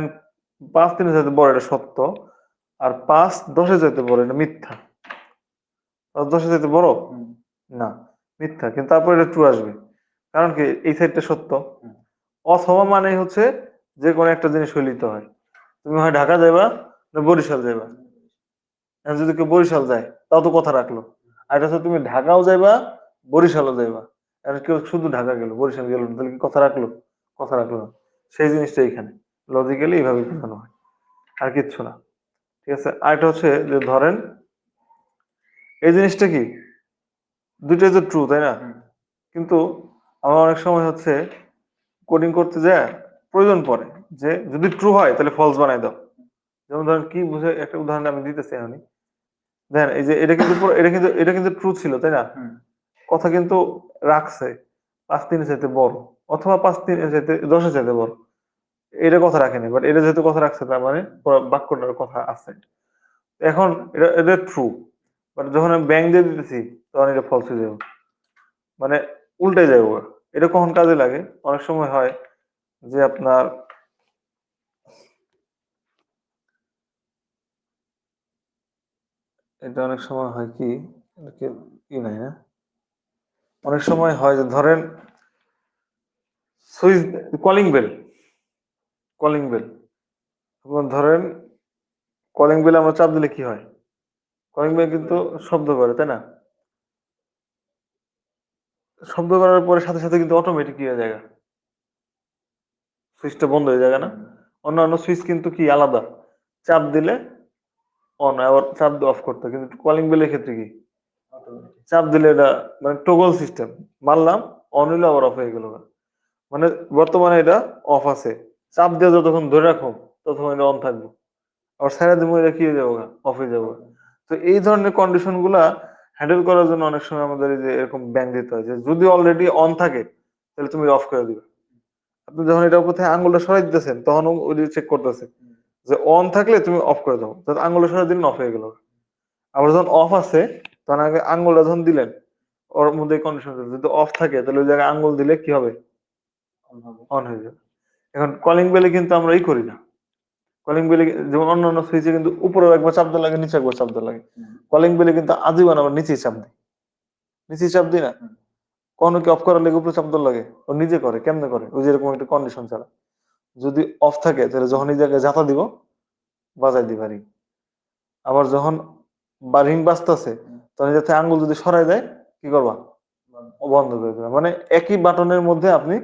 5 3-এর চাইতে বড়, এটা সত্য, আর 5 10-এর চাইতে বড়, এটা মিথ্যা। 5 10-এর চাইতে বড় না, মিথ্যা, কিন্তু তারপর এটা ট্রু আসবে, কারণ কি এই সাইডটা সত্য, অথবা মানে হচ্ছে যে কোনো একটা জিনিস হইলিতে হয়, তুমি হয় ঢাকা যাইবা না বরিশাল যাইবা। এখন যদি কেউ বরিশাল যায় তাও তো কথা রাখলো, আর এটা হচ্ছে তুমি ঢাকাও যাইবা বরিশালও যাইবা, আর কেউ শুধু ঢাকা গেল বরিশাল গেল না, তাহলে কি কথা রাখলো? কথা রাখলো না। সেই জিনিসটা এখানে লজিক্যালি এইভাবে বোঝানো হয়, আর কিচ্ছু না। ঠিক আছে, আরেকটা হচ্ছে যে ধরেন এই জিনিসটা কি দুইটাই তো ট্রু, তাই না? কিন্তু আমার অনেক সময় হচ্ছে কোডিং করতে যায় প্রয়োজন পড়ে যে যদি ট্রু হয় তাহলে ফলস বানাই দাও। যেমন ধরেন কি বুঝে একটা উদাহরণ আমি দিতেছি আমি, দেখেন এই যে এটা কিন্তু এটা কিন্তু ট্রু ছিল, তাই না? কথা কিন্তু রাখছে 5-3 চাইতে বড়, অথবা 5-3 চাইতে 10 চাইতে বড়, এটা কথা রাখেনি, বাট এটা যেহেতু কথা রাখছে তার মানে পুরো বাক্যটার কথা আছে। এখন এটা এটা ট্রু, বাট যখন আমি ব্যাংক দিয়ে দিতেছি তখন এটা ফলস হয়ে যাবে, মানে উল্টে যাবে ওরা। এটা কখন কাজে লাগে? অনেক সময় হয় যে আপনার এটা অনেক সময় হয় কি, এটাকে কি নাই না, অনেক সময় হয় যে ধরেন switch, calling bell, calling bell, ধরেন কলিং বেল আমরা চাপ দিলে কি হয়? কলিং বেল কিন্তু শব্দ করে, তাই না? শব্দ করার পরে সাথে সাথে কিন্তু অটোমেটিক কি হয়ে যায়, সুইচটা বন্ধ হয়ে যায় না? অন্যান্য সুইচ কিন্তু কি আলাদা, চাপ দিলে অন, আবার চাপ দিয়ে অফ করতে হয়। কিন্তু কলিং বেলের ক্ষেত্রে কি চাপ দিলে এটা মানে টগল সিস্টেম, মারলাম অন হইলো আবার অফ হয়ে গেল। মানে বর্তমানে এটা অফ আছে, চাপ দিয়ে যতক্ষণ ধরে রাখো ততক্ষণ এটা অন থাকবে, আবার সারা দিন এটা কি হয়ে যাবো, অফ হয়ে যাবো। তো এই ধরনের কন্ডিশন গুলা হ্যান্ডেল করার জন্য অনেক সময় আমাদের এই যে এরকম ব্যাংক দিতে হয় যে যদি অলরেডি অন থাকে তাহলে তুমি অফ করে দিবে। আপনি যখন এটা কোথায় আঙুলটা সরাই দিতেছেন তখন ওই চেক করতেছে যে অন থাকলে তুমি অফ করে দাও, আঙুলটা সরাই দিলেন অফ হয়ে গেল। আবার যখন অফ আছে তখন আগে আঙুলটা যখন দিলেন ওর মধ্যে কন্ডিশন, যদি অফ থাকে তাহলে ওই জায়গায় আঙুল দিলে কি হবে, অন হয়ে যাবে। এখন কলিং বেলে কিন্তু আমরা এই করি না, কলিং বেলে যেমন অন্যান্য সুইচে কিন্তু উপরে একবার চাপ দেওয়া লাগে নিচে একবার চাপ দেওয়া লাগে, কলিং বেলে কিন্তু আজীবন আবার নিচেই চাপ দিই, নিচেই চাপ দিই না। কোনো কি অফ করার লেগে উপরে চাপ দেওয়া লাগে? ও নিজে করে, কেমনে করে? ওই যে এরকম একটা কন্ডিশন ছাড়া যদি অফ থাকে তাহলে যখন এই জায়গায় ঝাঁটা দিব বাজাই দিবা ring। আবার যখন বা রিং বাজতেছে তখন যাতে আঙ্গুল যদি সরাই দেয় কি করবা, বন্ধ করে দেবে। মানে একই বাটনের মধ্যে আপনি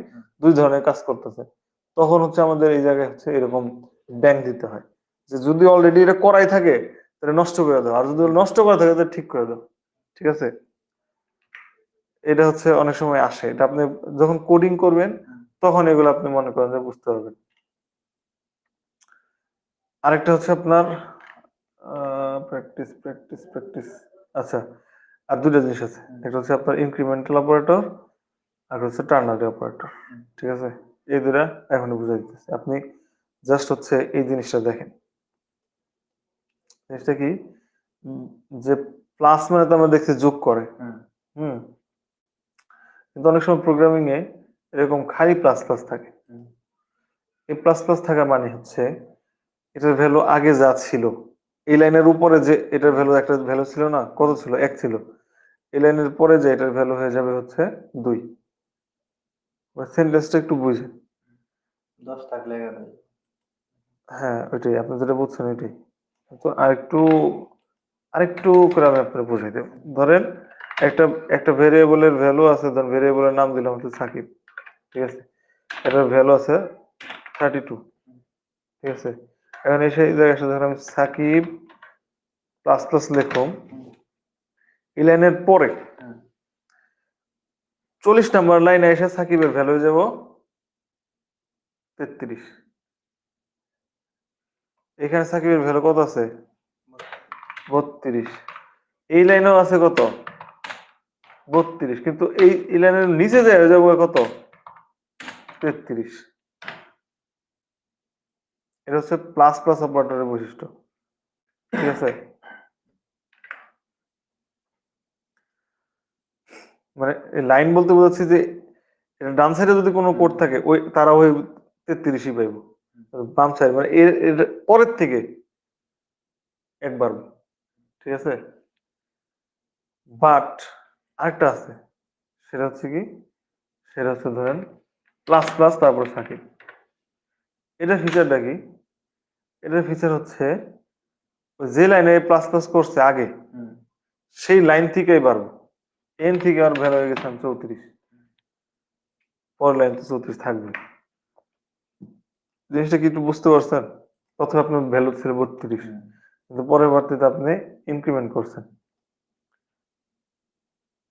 দুই ধরনের কাজ করতেছেন। তখন হচ্ছে আমাদের এই জায়গায় হচ্ছে এরকম ব্যাংক দিতে হয় যে যদি অলরেডি এটা করাই থাকে তাহলে নষ্ট করে দাও, আর যদি নষ্ট করা থাকে তাহলে ঠিক করে দাও। ঠিক আছে, এটা হচ্ছে অনেক সময় আসে, এটা আপনি যখন কোডিং করবেন তখন এগুলো আপনি মনে করেন যে বুঝতে পারবেন। আরেকটা হচ্ছে আপনার প্র্যাকটিস প্র্যাকটিস প্র্যাকটিস। আচ্ছা, আর দুটো জিনিস আছে, একটা হচ্ছে আপনার ইনক্রিমেন্টাল অপারেটর আর হচ্ছে টার্নারি অপারেটর। ঠিক আছে, এই দুটা এখনই বুঝাই দিতেছি, আপনি জাস্ট হচ্ছে এই জিনিসটা দেখেন। জিনিসটা কি, উম, যে প্লাস মানে তো আমরা দেখছি যোগ করে, হুম, কিন্তু অনেক সময় প্রোগ্রামিং এ এরকম খালি প্লাস প্লাস থাকে। এই প্লাস প্লাস থাকা মানে হচ্ছে এটার ভ্যালু আগে যা ছিল, এই লাইনের উপরে যে এটার ভ্যালু একটা ভ্যালু ছিল না, কত ছিল, 1 ছিল, এই লাইনের পরে যে এটার ভ্যালু হয়ে যাবে হচ্ছে 2। সেন্টেন্সটা একটু বুঝেন। 10 থাকলে 11। হ্যাঁ ওইটাই, আপনি যেটা বলছেন ওইটাই। তো আরেকটু করে আমি আপনার বুঝাই দেব। ধরেন একটা একটা ভেরিয়েবলের ভ্যালু আছে, ধরেন ভেরিয়েবলের নাম দিলাম হচ্ছে সাকিব। ঠিক আছে, এটার ভ্যালু আছে 32। ঠিক আছে, এখন এসে এই জায়গায় এসে ধরেন আমি সাকিব প্লাস প্লাস লিখুন, এই লাইনের পরে 40 নাম্বার লাইনে এসে সাকিবের ভ্যালু হয়ে যাব 33। এখানে সাকিবের ভ্যালু কত আছে, 32। এই লাইনেও আছে কত, 32, কিন্তু এই লাইনের নিচে যায় হয়ে যাবো কত, 33। এটা হচ্ছে প্লাস প্লাস অপারেটরের বৈশিষ্ট্য। ঠিক আছে, মানে লাইন বলতে বোঝাচ্ছি যে এটা ডান সাইডে যদি কোনো কোড থাকে ওই তারা ওই 33ই পাইবো, বাম সাইড মানে এর পরের থেকে একবার। ঠিক আছে, বাট আরেকটা আছে, সেটা হচ্ছে কি, সেটা হচ্ছে ধরেন প্লাস প্লাস তারপর সাকিব। এটার ফিচারটা কি? এটার ফিচার হচ্ছে ওই যে লাইনে প্লাস প্লাস করছে আগে হুম, সেই লাইন থেকেই পারবো। এন থেকে আর ভ্যালু হয়ে গেছে 34, পরের লাইন তো 34 থাকবে। জিনিসটা কি একটু বুঝতে পারছেন? প্রথমে আপনার ভ্যালু ছিল 32, হুম, কিন্তু পরবর্তীতে আপনি ইনক্রিমেন্ট করছেন,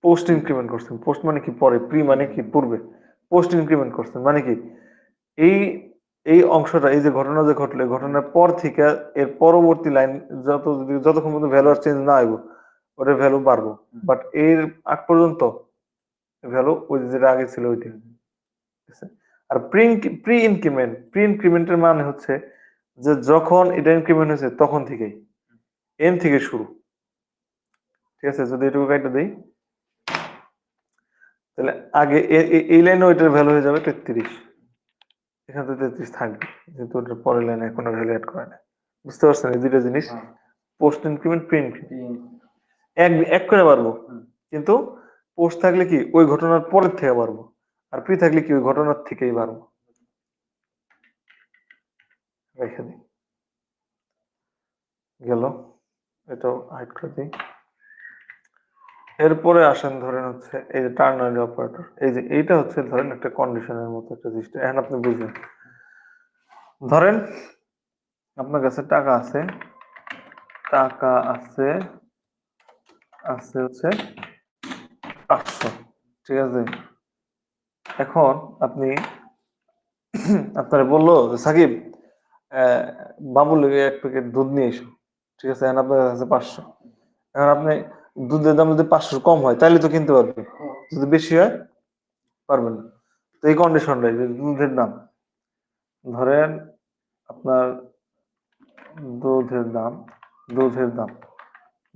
পোস্ট ইনক্রিমেন্ট করছেন। পোস্ট মানে কি পরে, প্রি মানে কি পূর্বে, পোস্ট ইনক্রিমেন্ট করছেন মানে কি এই এই অংশটা, এই যে ঘটনা যে ঘটলো এই ঘটনার পর থেকে এর পরবর্তী লাইন যতক্ষণ পর্যন্ত ভ্যালু আর চেঞ্জ না হইব ওটার ভ্যালু বাড়বো, বাট এর আগ পর্যন্ত ভ্যালু ওই যেটা আগে ছিল ওইটাই। হুম, ঠিক আছে? আর প্রি ইনক্রিমেন্টের মানে হচ্ছে যে যখন এটা ইনক্রিমেন্ট হয়েছে তখন থেকেই, এন থেকে শুরু। ঠিক আছে, যদি এটুকু কাইটা দিই তাহলে আগে এই লাইনে ওইটার ভ্যালু হয়ে যাবে 33, এখানে তো 33 থাকবে যেহেতু ওটার পরের লাইনে কোনো ভ্যালু অ্যাড করে না। বুঝতে পারছেন এই দুইটা জিনিস? হ্যাঁ, পোস্ট ইনক্রিমেন্ট, প্রি ইনক্রিমেন্ট তিন, এক এক করে পারবো, হুম, কিন্তু পোস্ট থাকলে কি ওই ঘটনার পরের থেকে পারবো, আর প্রি থাকলে কি ওই ঘটনার থেকেই পারবো। রেখে দিই, গেল, এটাও হাইড করে দিই। এরপরে আসেন ধরেন হচ্ছে এই যে টার্নারি অপারেটর, এই যে এইটা হচ্ছে ধরেন একটা কন্ডিশনের মতো একটা জিনিস, এখন আপনি বুঝবেন। ধরেন আপনার কাছে টাকা আছে, টাকা আছে, আছে হচ্ছে 500, ঠিক আছে। এখন আপনি আপনারা বললো যে সাকিব আহ, বাবুল এক প্যাকেট দুধ নিয়ে এসো, ঠিক আছে, এখন আপনার কাছে 500। এখন আপনি দুধের দাম যদি 500 কম হয় তাহলে তো কিনতে পারবেন, যদি বেশি হয় পারবেন না। তো এই কন্ডিশনটাই যে দুধের দাম, ধরেন আপনার দুধের দাম, দুধের দাম,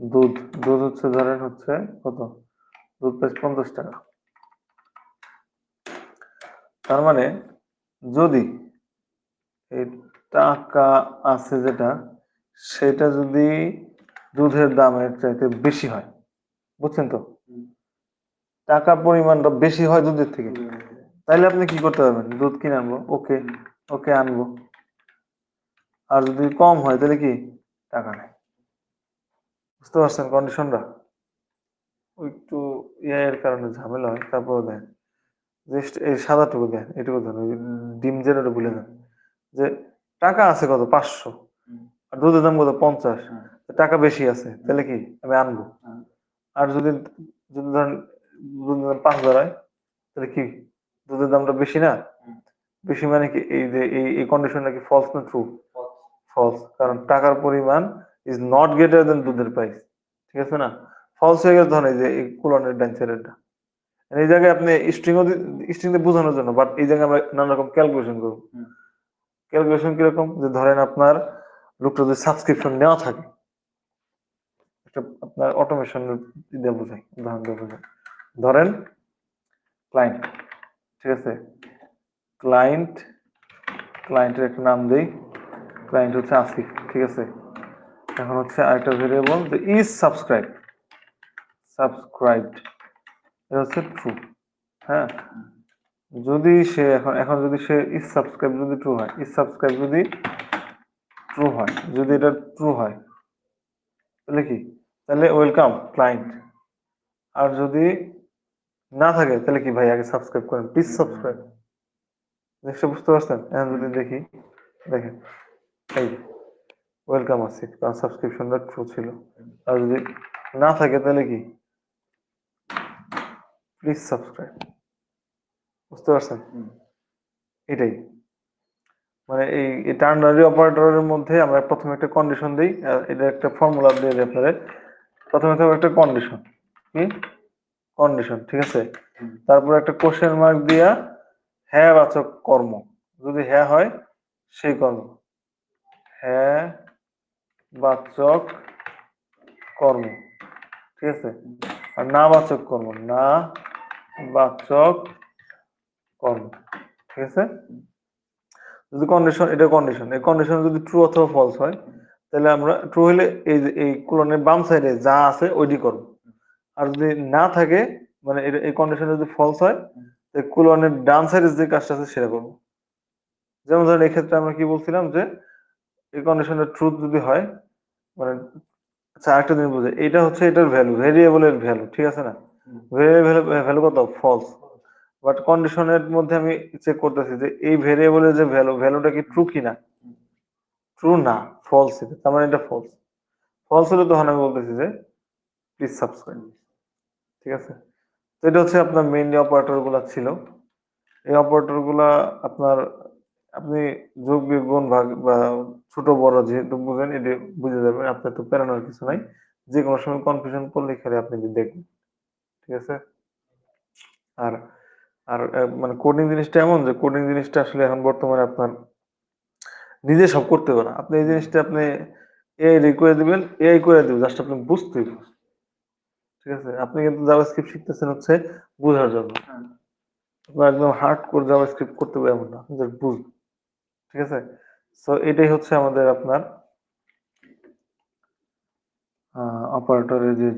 দুধ দুধ হচ্ছে ধরেন হচ্ছে কত, দুধ প্রাইস 50 টাকা। তার মানে যদি এই টাকা আছে যেটা, সেটা যদি দুধের দামের চাইতে বেশি হয়, বুঝছেন তো, হুম, টাকা পরিমাণটা বেশি হয় দুধের থেকে, হুম, তাইলে আপনি কি করতে পারবেন, দুধ কিনে আনবো, ওকে, হুম, ওকে আনবো। আর যদি কম হয় তাহলে কি, টাকা নেই। বুঝতে পারছেন কন্ডিশনটা? ওই একটু এর কারণে ঝামেলা হয়, তারপরে দেন জাস্ট এই সাদাটুকু দেন, এটুকু দেন, ওই ডিম যেটা ভুলে দেন, যে টাকা আছে কত 500, হুম, আর দুধের দাম কত 50, হ্যাঁ, টাকা বেশি আছে তাহলে কি আমি আনবো। হ্যাঁ, আর যদি যদি ধরেন দুধের দাম 5,000 হয় তাহলে কি দুধের দামটা বেশি না, হুম, বেশি মানে কি এই যে এই কন্ডিশনটা কি ফলস না ট্রু? ফলস, ফলস, কারণ টাকার পরিমাণ ইজ নট গ্রেটার দেন দুধের প্রাইস, ঠিক আছে না। ফলস হয়ে গেলে ধরেন এই যে এই কুলনের ডাইন্সারেরটা, এই জায়গায় আপনি স্ট্রিং স্ট্রিং দিয়ে বোঝানোর জন্য, বাট এই জায়গায় আমরা নানা রকম ক্যালকুলেশন করবো। হুম, ক্যালকুলেশন কিরকম, যে ধরেন আপনার লোকটা যদি সাবস্ক্রিপশন নেওয়া থাকে, একটা আপনার অটোমেশন দিয়ে বোঝাই, উদাহরণ দিয়ে বোঝাই। ধরেন ক্লায়েন্ট, ঠিক আছে, ক্লায়েন্ট, ক্লায়েন্টের একটা নাম দেই, ক্লায়েন্ট হচ্ছে আসিফ, ঠিক আছে। এখন হচ্ছে আরেকটা ভেরিয়েবল যে ইজ সাবস্ক্রাইব, সাবস্ক্রাইবড, এটা হচ্ছে ট্রু, হ্যাঁ। যদি সে এখন এখন যদি সে ইজ সাবস্ক্রাইব যদি ট্রু হয়, ইজ সাবস্ক্রাইব যদি ট্রু হয়, যদি এটা ট্রু হয় তাহলে কি, তাহলে ওয়েলকাম ক্লায়েন্ট। আর যদি না থাকে তাহলে কি ভাই আগে সাবস্ক্রাইব করেন, প্লিজ সাবস্ক্রাইব। জিনিসটা বুঝতে পারছেন? এখন যদি দেখি, দেখেন এই ওয়েলকাম আছে কারণ সাবস্ক্রিপশনটা ট্রু ছিল। আর যদি না থাকে তাহলে কি প্লিজ সাবস্ক্রাইব। বুঝতে পারছেন? হুম, এটাই মানে এই টার্নারি অপারেটরের মধ্যে আমরা প্রথমে একটা কন্ডিশন দিই, এটা একটা ফর্মুলা দিয়ে দিই আপনাদের। প্রথমে থাকবে একটা কন্ডিশন, কি কন্ডিশন, ঠিক আছে। হুম, তারপর একটা কোশ্চেন মার্ক দিয়া হ্যাঁ বাচক কর্ম, যদি হ্যাঁ হয় সেই কর্ম, হ্যাঁ বাচক কর্ম, ঠিক আছে। আর না বাচক কর্ম, না বাচক কর্ম, ঠিক আছে। যদি কন্ডিশন, এটা কন্ডিশন, এই কন্ডিশন যদি ট্রু অথবা ফলস হয় তাহলে আমরা ট্রু হলে এই যে এই কোলনের বাম সাইডে যা আছে ওইটি করব। আর যদি না থাকে মানে এই কন্ডিশন যদি ফলস হয় কোলনের ডান সাইডে যে কাজটা আছে সেটা করবো। যেমন ধরেন এক্ষেত্রে আমরা কি বলছিলাম যে এই কন্ডিশনের ট্রুথ যদি হয়, মানে আচ্ছা আরেকটা জিনিস বুঝে, এটা হচ্ছে এটার ভ্যালু, ভেরিয়েবলের ভ্যালু, ঠিক আছে না? ভেরিয়েবলের ভ্যালু কত? ফলস। বাট কন্ডিশনের মধ্যে আমি চেক করতেছি যে এই ভেরিয়েবলের যে ভ্যালুটা কি ট্রু কিনা। ট্রু না, ফলস, এটা তার মানে এটা ফলস। ফলস হলে তখন আমি বলতেছি যে প্লিজ সাবস্ক্রাইব, ঠিক আছে? তো এটা হচ্ছে আপনার মেইন যে অপারেটর গুলা ছিল। এই অপারেটর গুলা আপনার, আপনি যোগ বিয়োগ ভাগ বা ছোট বড় যেহেতু বুঝেন, এটা বুঝে যাবেন, আপনার তো প্যারানোর কিছু নাই। যে কোনো সময় কনফিউশন করলে খালি আপনি দেখবেন, ঠিক আছে? আর আর মানে কোডিং জিনিসটা এমন যে কোডিং জিনিসটা আসলে এখন বর্তমানে আপনার নিজে সব করতে পারে না। আপনি এই জিনিসটা আপনি এআই করে দিবেন, এআই করে দিবে, জাস্ট আপনি বুঝতেই হবে, ঠিক আছে? আপনি কিন্তু জাভাস্ক্রিপ্ট শিখতেছেন হচ্ছে বোঝার জন্য। আপনার একদম হার্ড কোর জাভাস্ক্রিপ্ট করতে হবে এমন না, আপনি just বুঝবেন, ঠিক আছে? সো এটাই হচ্ছে আমাদের আপনার অপারেটরের যে